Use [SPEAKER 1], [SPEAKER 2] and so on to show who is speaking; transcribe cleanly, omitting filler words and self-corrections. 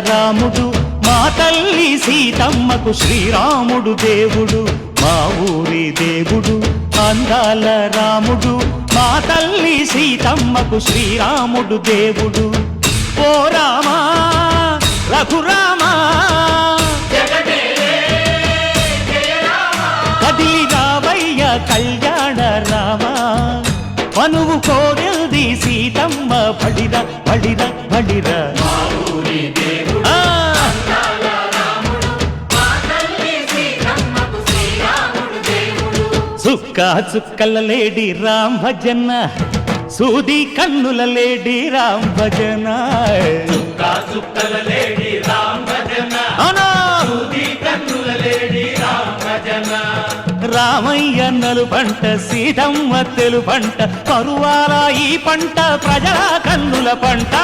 [SPEAKER 1] రాముడు మా తల్లి సీతమ్మకు శ్రీరాముడు దేవుడు మా ఊరి దేవుడు అందాల రాముడు మా తల్లి సీతమ్మకు శ్రీరాముడు దేవుడు ఓ రామా రఘురామా కదిలి రావయ్య కళ్యాణ రామా మనువు కోరెల్ది సీతమ్మ బడిర బడిర బడిర చుక్క చుక్కల లేడి రామ్ భజన సూది కన్నుల లేడి రామ్ భజన
[SPEAKER 2] చుక్కల లేడి రామ్ భజన సూది కన్నుల లేడి రామ్ భజన
[SPEAKER 1] రామయ్య నలు పంట సీతమ్మ తెలు పంట పరువాల ఈ పంట ప్రజల కన్నుల పంట